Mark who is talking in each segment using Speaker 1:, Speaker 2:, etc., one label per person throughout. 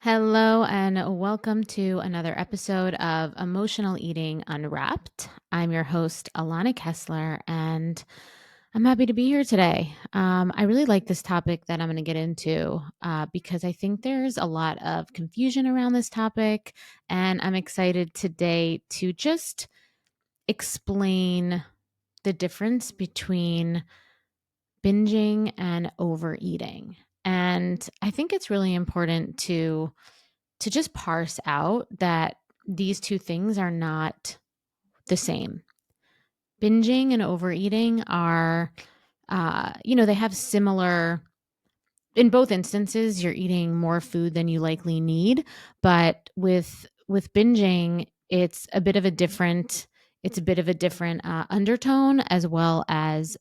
Speaker 1: Hello, and welcome to another episode of Emotional Eating Unwrapped. I'm your host, Alana Kessler, and I'm happy to be here today. I really like this topic that I'm going to get into because I think there's a lot of confusion around this topic, and I'm excited today to just explain the difference between binging and overeating. And I think it's really important to just parse out that these two things are not the same. Binging and overeating are, they have similar, in both instances, you're eating more food than you likely need. But with binging, it's a bit of a different undertone as well as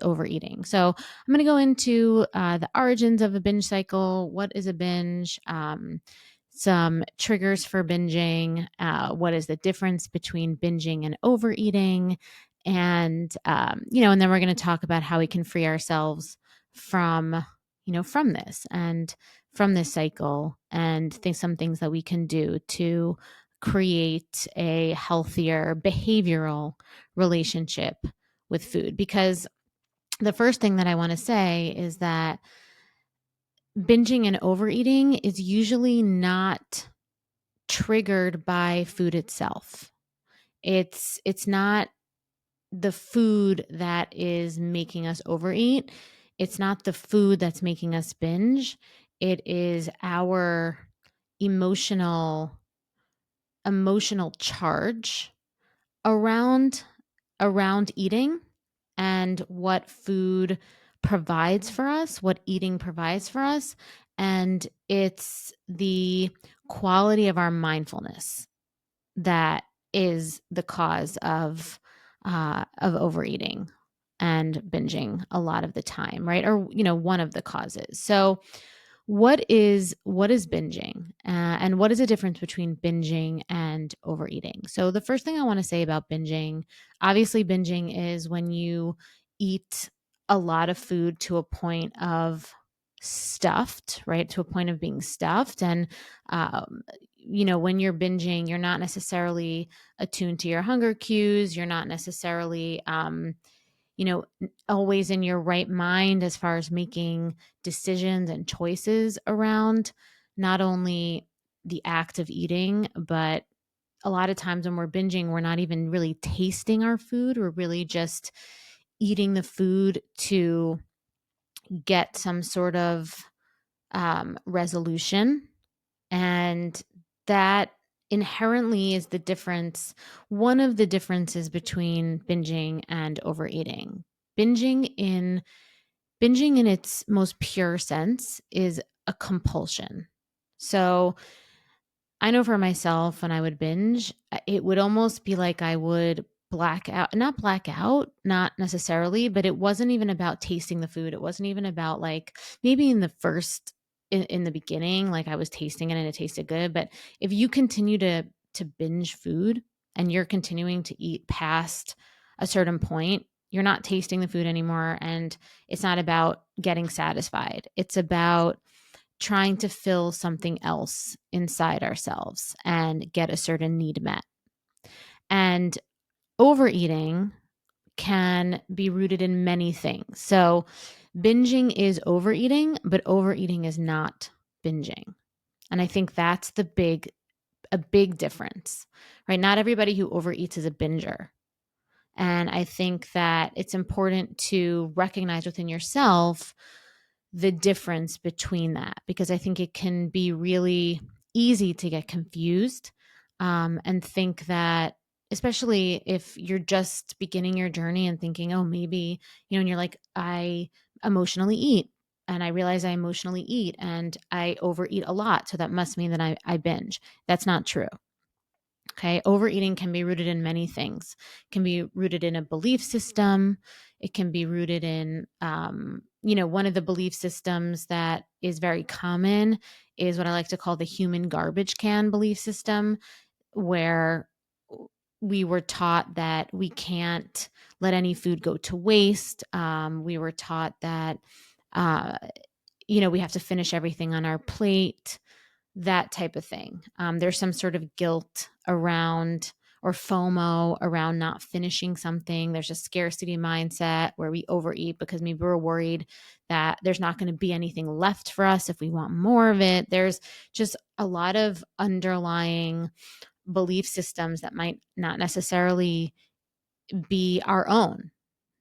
Speaker 1: overeating. So I'm going to go into the origins of a binge cycle. What is a binge? Some triggers for binging. What is the difference between binging and overeating? And then we're going to talk about how we can free ourselves from from this and from this cycle, and think some things that we can do to create a healthier behavioral relationship with food. Because the first thing that I want to say is that binging and overeating is usually not triggered by food itself. It's not the food that is making us overeat. It's not the food that's making us binge. It is our emotional emotional charge around eating, and what food provides for us, what eating provides for us, and it's the quality of our mindfulness that is the cause of overeating and binging a lot of the time, right? Or one of the causes. So, what is binging, and what is the difference between binging and overeating? So, the first thing I want to say about binging, obviously, binging is when you eat a lot of food to a point of stuffed, right? To a point of being stuffed. And when you're binging, you're not necessarily attuned to your hunger cues. You're not necessarily, always in your right mind as far as making decisions and choices around not only the act of eating, but a lot of times when we're binging, we're not even really tasting our food. We're really just eating the food to get some sort of resolution. And that inherently is the difference, one of the differences between binging and overeating. Binging in binging in its most pure sense is a compulsion. So I know for myself, when I would binge, it would almost be like I would black out, not necessarily, but it wasn't even about tasting the food. It wasn't even about, like, maybe in the beginning, like I was tasting it and it tasted good. But if you continue to binge food and you're continuing to eat past a certain point, you're not tasting the food anymore. And it's not about getting satisfied. It's about trying to fill something else inside ourselves and get a certain need met. And overeating can be rooted in many things. So binging is overeating, but overeating is not binging. And I think that's a big difference, right? Not everybody who overeats is a binger. And I think that it's important to recognize within yourself the difference between that, because I think it can be really easy to get confused, and think that, especially if you're just beginning your journey and thinking, oh, maybe, and you're like, I emotionally eat. And I realize I emotionally eat and I overeat a lot. So that must mean that I binge. That's not true. Okay. Overeating can be rooted in many things. It can be rooted in a belief system. It can be rooted in, one of the belief systems that is very common is what I like to call the human garbage can belief system, where we were taught that we can't let any food go to waste. We were taught that, we have to finish everything on our plate, that type of thing. There's some sort of guilt around or FOMO around not finishing something. There's a scarcity mindset where we overeat because maybe we're worried that there's not going to be anything left for us if we want more of it. There's just a lot of underlying belief systems that might not necessarily be our own.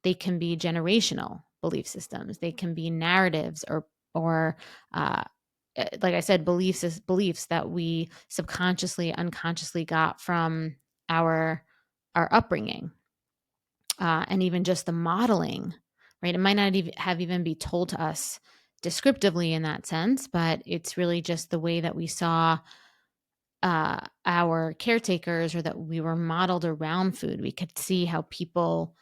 Speaker 1: They can be generational belief systems. They can be narratives or uh, like I said, beliefs that we subconsciously, unconsciously got from our our upbringing, and even just the modeling. Right? It might not even have even be told to us descriptively in that sense, but it's really just the way that we saw our caretakers, or that we were modeled around food. We could see how people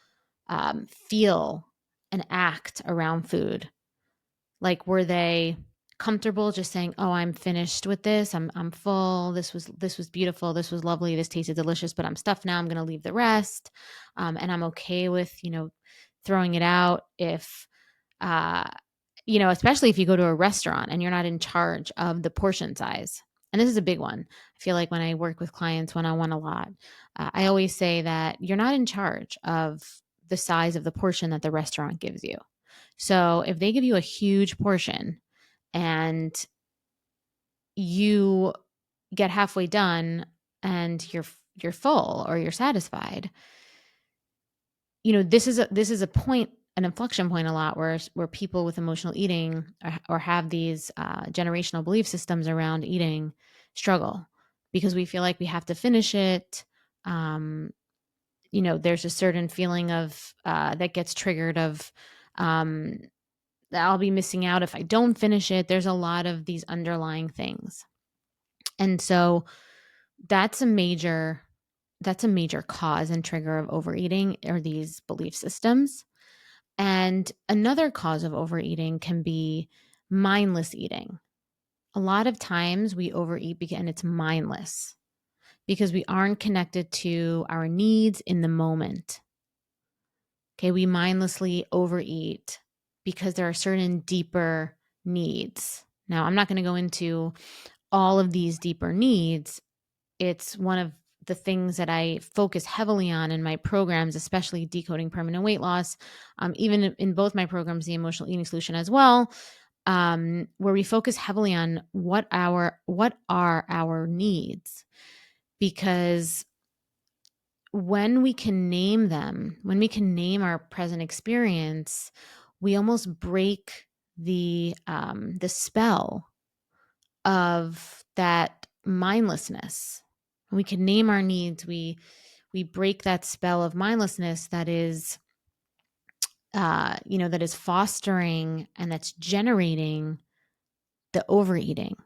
Speaker 1: feel and act around food. Like, were they comfortable just saying, "Oh, I'm finished with this. I'm full. This was beautiful. This was lovely. This tasted delicious, but I'm stuffed now. I'm going to leave the rest." And I'm okay with, throwing it out if uh especially if you go to a restaurant and you're not in charge of the portion size. And this is a big one. I feel like when I work with clients one-on-one a lot, I always say that you're not in charge of the size of the portion that the restaurant gives you. So if they give you a huge portion and you get halfway done and you're full or you're satisfied, this is a point, an inflection point a lot, where people with emotional eating, or have these generational belief systems around eating, struggle because we feel like we have to finish it. um, there's a certain feeling of that gets triggered of um, that I'll be missing out if I don't finish it. There's a lot of these underlying things. And so that's a major cause and trigger of overeating, are these belief systems. And another cause of overeating can be mindless eating. A lot of times we overeat and it's mindless because we aren't connected to our needs in the moment. Okay, we mindlessly overeat because there are certain deeper needs. Now, I'm not going to go into all of these deeper needs. It's one of the things that I focus heavily on in my programs, especially Decoding Permanent Weight Loss, even in both my programs, the Emotional Eating Solution as well, where we focus heavily on what are our needs. Because when we can name them, when we can name our present experience, we almost break the spell of that mindlessness. When we can name our needs, we break that spell of mindlessness that is that is fostering and that's generating the overeating.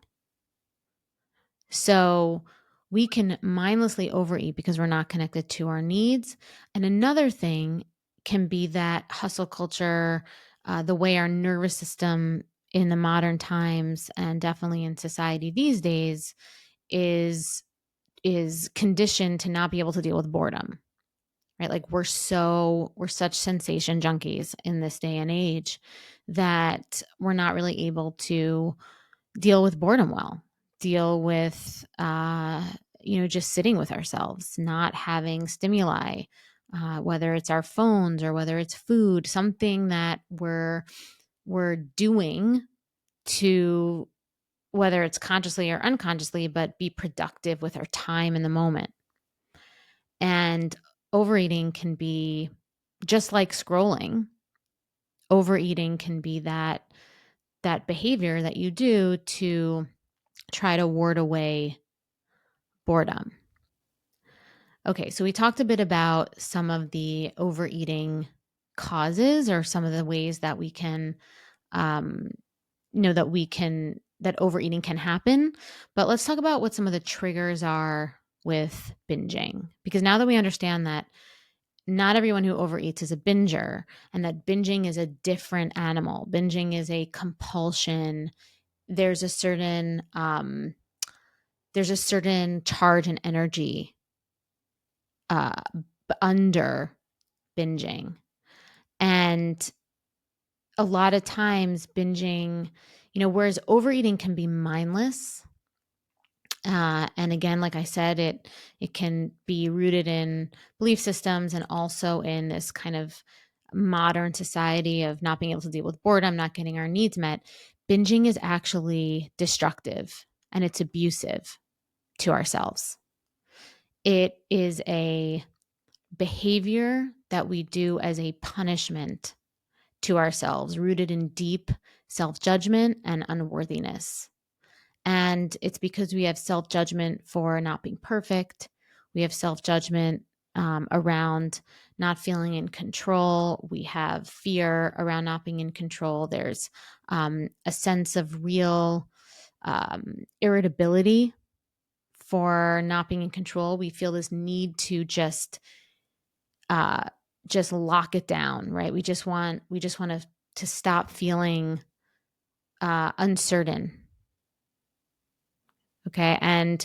Speaker 1: So we can mindlessly overeat because we're not connected to our needs. And another thing can be that hustle culture, the way our nervous system in the modern times, and definitely in society these days, is conditioned to not be able to deal with boredom. Right? Like, we're such sensation junkies in this day and age that we're not really able to deal with boredom well, deal with, just sitting with ourselves, not having stimuli, whether it's our phones or whether it's food, something that we're doing to, whether it's consciously or unconsciously, but be productive with our time in the moment. And overeating can be just like scrolling. Overeating can be that behavior that you do to try to ward away boredom. Okay, so we talked a bit about some of the overeating causes, or some of the ways that we can, um, that overeating can happen. But let's talk about what some of the triggers are with binging. Because now that we understand that not everyone who overeats is a binger, and that binging is a different animal, binging is a compulsion. There's a certain charge and energy uh, under binging. And a lot of times binging, whereas overeating can be mindless, And again, like I said, it can be rooted in belief systems and also in this kind of modern society of not being able to deal with boredom, not getting our needs met. Binging is actually destructive and it's abusive to ourselves. It is a behavior that we do as a punishment to ourselves, rooted in deep self judgment and unworthiness. And it's because we have self judgment for not being perfect. We have self judgment around not feeling in control. We have fear around not being in control. There's a sense of real irritability for not being in control. We feel this need to uh, just lock it down, right? We just want to stop feeling uncertain. Okay, and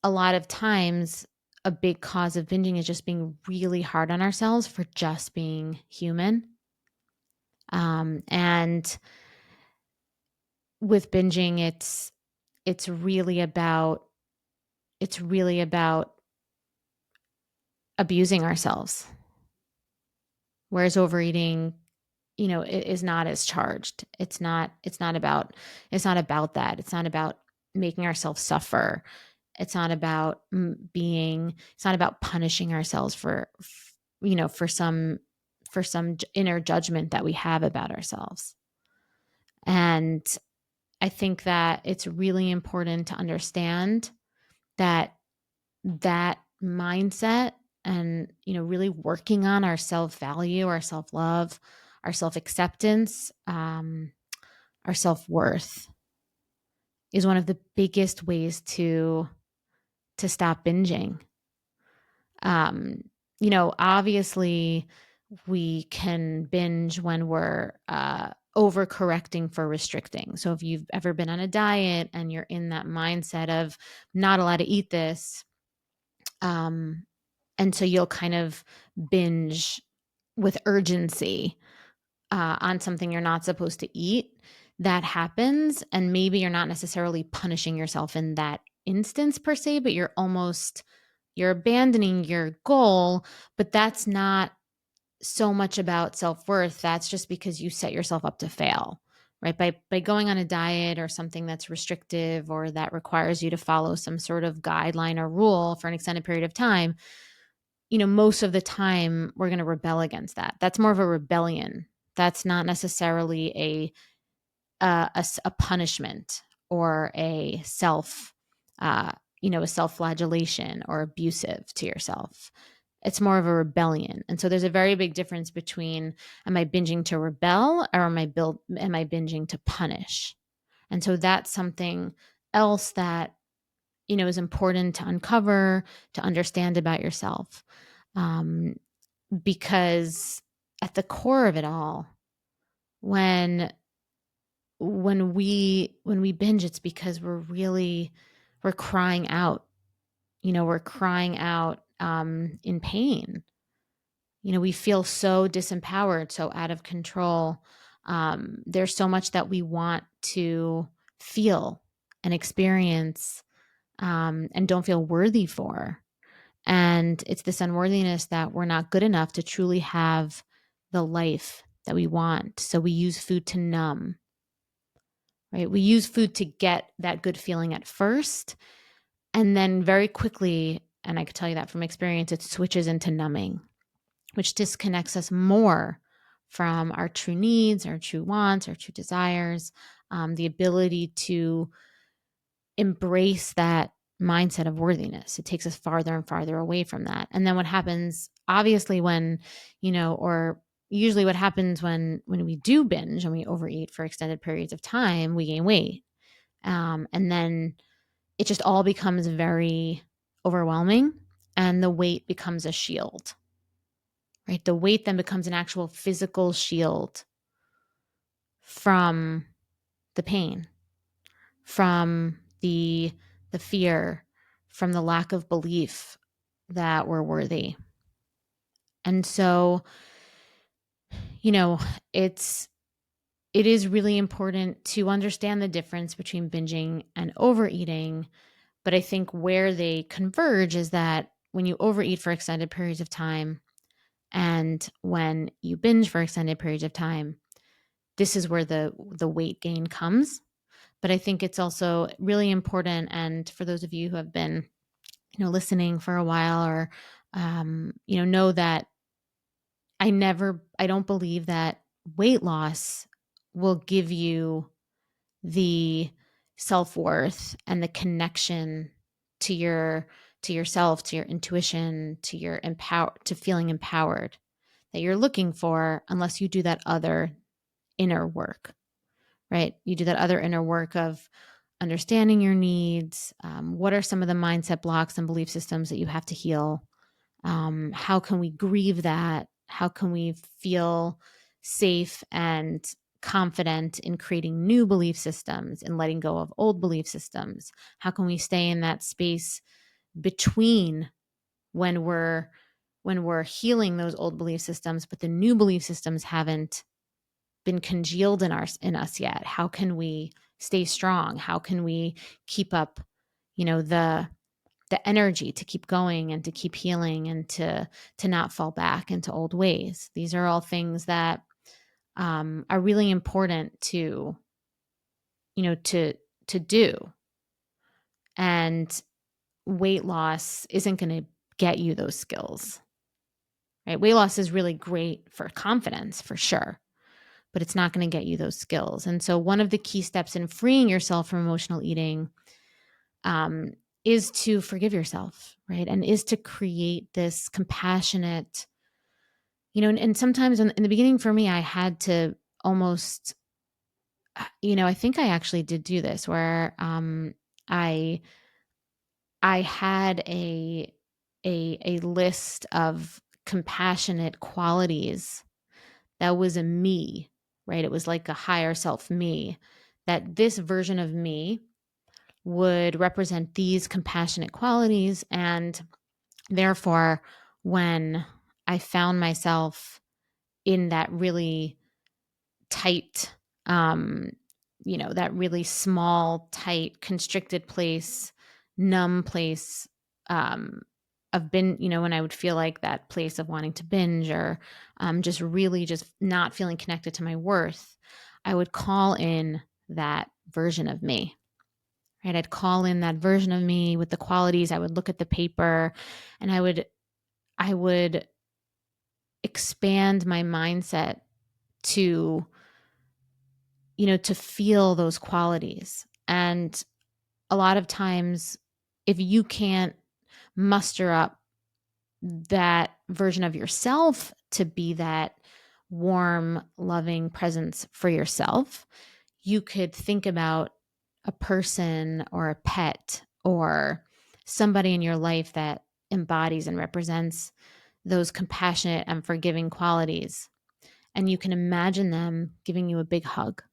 Speaker 1: a lot of times a big cause of binging is just being really hard on ourselves for just being human. And with binging, it's really about it's really about abusing ourselves. Whereas overeating, is not as charged. It's not about that. It's not about making ourselves suffer. It's not about punishing ourselves for some inner judgment that we have about ourselves. And I think that it's really important to understand that that mindset and, really working on our self-value, our self-love, our self-acceptance, our self-worth is one of the biggest ways to stop binging. Obviously we can binge when we're overcorrecting for restricting. So if you've ever been on a diet and you're in that mindset of not allowed to eat this, and so you'll kind of binge with urgency on something you're not supposed to eat, that happens. And maybe you're not necessarily punishing yourself in that instance per se, but you're abandoning your goal. But that's not so much about self-worth. That's just because you set yourself up to fail, right? By going on a diet or something that's restrictive or that requires you to follow some sort of guideline or rule for an extended period of time, most of the time we're going to rebel against that. That's more of a rebellion. That's not necessarily a punishment or a self-flagellation or abusive to yourself. It's more of a rebellion. And so there's a very big difference between, am I binging to rebel or am I binging to punish? And so that's something else that, is important to uncover, to understand about yourself. Um, because at the core of it all, when we binge, it's because we're crying out. We're crying out in pain. We feel so disempowered, so out of control. There's so much that we want to feel and experience, and don't feel worthy for. And it's this unworthiness that we're not good enough to truly have the life that we want. So we use food to numb, right? We use food to get that good feeling at first. And then very quickly, and I could tell you that from experience, it switches into numbing, which disconnects us more from our true needs, our true wants, our true desires, the ability to embrace that mindset of worthiness. It takes us farther and farther away from that. And then what happens, obviously, or usually what happens when we do binge and we overeat for extended periods of time, we gain weight. And then it just all becomes very overwhelming, and the weight becomes a shield, right? The weight then becomes an actual physical shield from the pain, from the fear, from the lack of belief that we're worthy. And so, you know, it is really important to understand the difference between binging and overeating, But I think where they converge is that when you overeat for extended periods of time and when you binge for extended periods of time, this is where the weight gain comes. But I think it's also really important. And for those of you who have been, listening for a while, or, know that I don't believe that weight loss will give you the self-worth and the connection to yourself, to your intuition, to feeling empowered that you're looking for, unless you do that other inner work, right? You do that other inner work of understanding your needs. What are some of the mindset blocks and belief systems that you have to heal? How can we grieve that? How can we feel safe and confident in creating new belief systems and letting go of old belief systems? How can we stay in that space between when we're healing those old belief systems, but the new belief systems haven't been congealed in us yet? How can we stay strong? How can we keep up, the energy to keep going and to keep healing and to not fall back into old ways? These are all things that are really important to do. And weight loss isn't going to get you those skills, right? Weight loss is really great for confidence, for sure, but it's not going to get you those skills. And so one of the key steps in freeing yourself from emotional eating is to forgive yourself, right? And is to create this compassionate, and sometimes in the beginning for me, I had to almost, I think I actually did do this where I I had a list of compassionate qualities that was a me, right? It was like a higher self me, that this version of me would represent these compassionate qualities. And therefore, when I found myself in that really tight, that really small, tight, constricted place, numb place, of when I would feel like that place of wanting to binge, or just really just not feeling connected to my worth, I would call in that version of me. Right? I'd call in that version of me with the qualities. I would look at the paper, and I would expand my mindset to to feel those qualities. And a lot of times, if you can't muster up that version of yourself to be that warm, loving presence for yourself, you could think about a person or a pet or somebody in your life that embodies and represents those compassionate and forgiving qualities. And you can imagine them giving you a big hug,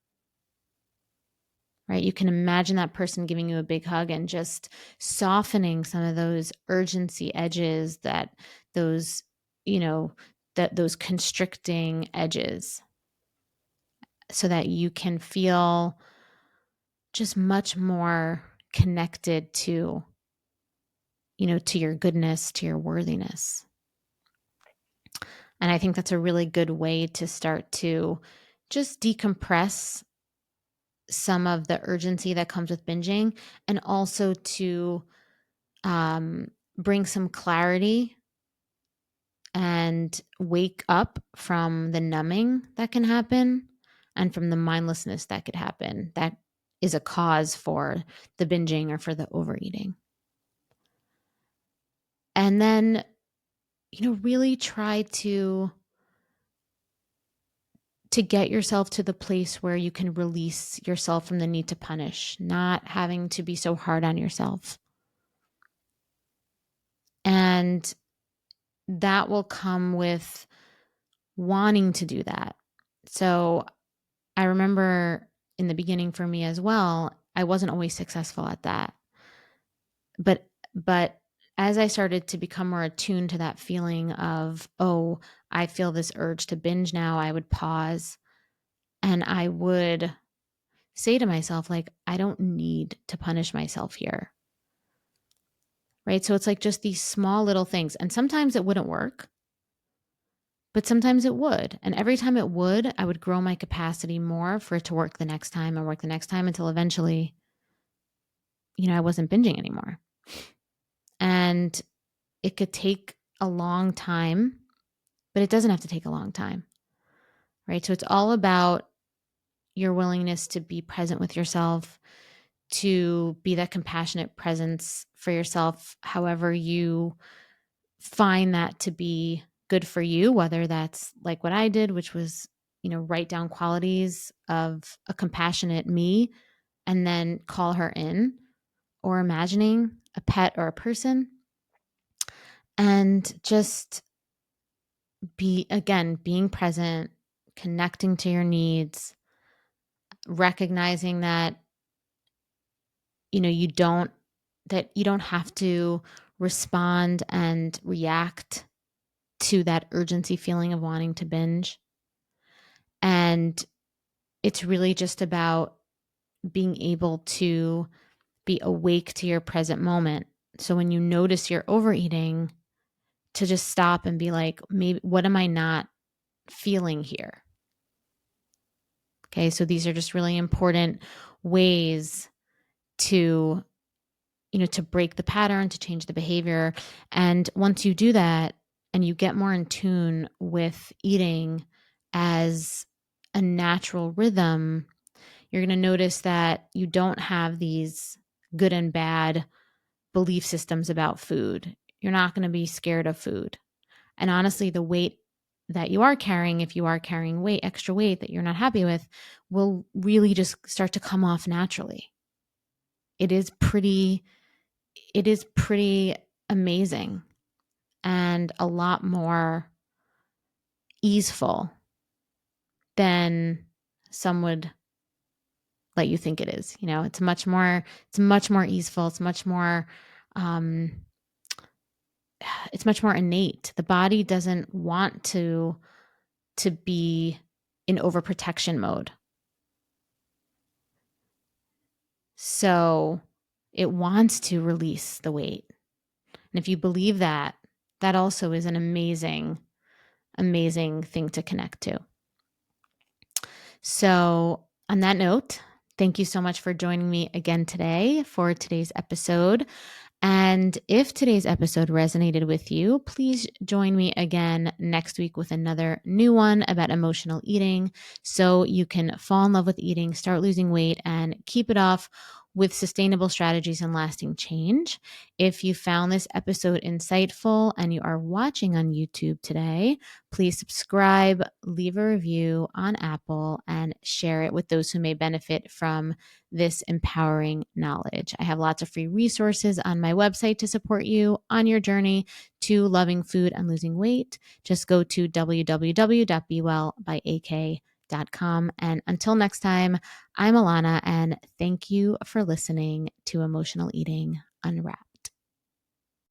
Speaker 1: right? You can imagine that person giving you a big hug and just softening some of those urgency edges, those, those constricting edges, so that you can feel just much more connected to, to your goodness, to your worthiness. And I think that's a really good way to start to just decompress some of the urgency that comes with binging, and also to bring some clarity and wake up from the numbing that can happen and from the mindlessness that could happen, that is a cause for the binging or for the overeating. And then, really try to get yourself to the place where you can release yourself from the need to punish, not having to be so hard on yourself. And that will come with wanting to do that. So I remember in the beginning for me as well, I wasn't always successful at that. But as I started to become more attuned to that feeling of, oh, I feel this urge to binge now, I would pause and I would say to myself, like, I don't need to punish myself here. right? So it's like just these small little things. And sometimes it wouldn't work, but sometimes it would. And every time it would, I would grow my capacity more for it to work the next time and work the next time until eventually, I wasn't binging anymore. And it could take a long time, but it doesn't have to take a long time, right? So it's all about your willingness to be present with yourself, to be that compassionate presence for yourself, however you find that to be good for you, whether that's like what I did, which was, write down qualities of a compassionate me and then call her in, or imagining a pet or a person, and just being present, connecting to your needs, recognizing that, you don't have to respond and react to that urgency feeling of wanting to binge. And it's really just about being able to be awake to your present moment. So when you notice you're overeating, to just stop and be like, maybe, what am I not feeling here? Okay, so these are just really important ways to, to break the pattern, to change the behavior. And once you do that and you get more in tune with eating as a natural rhythm, you're going to notice that you don't have these good and bad belief systems about food. You're not going to be scared of food. And honestly, the weight that you are carrying, if you are carrying extra weight that you're not happy with, will really just start to come off naturally. It is pretty amazing and a lot more easeful than some would let you think it is. It's much more easeful. Um, it's much more innate. The body doesn't want to be in overprotection mode. So it wants to release the weight. And if you believe that, that also is an amazing, amazing thing to connect to. So on that note, thank you so much for joining me again today for today's episode. And if today's episode resonated with you, please join me again next week with another new one about emotional eating, so you can fall in love with eating, start losing weight, and keep it off with sustainable strategies and lasting change. If you found this episode insightful and you are watching on YouTube today, please subscribe, leave a review on Apple, and share it with those who may benefit from this empowering knowledge. I have lots of free resources on my website to support you on your journey to loving food and losing weight. Just go to www.bewellbyak.com. And until next time, I'm Alana, and thank you for listening to Emotional Eating Unwrapped.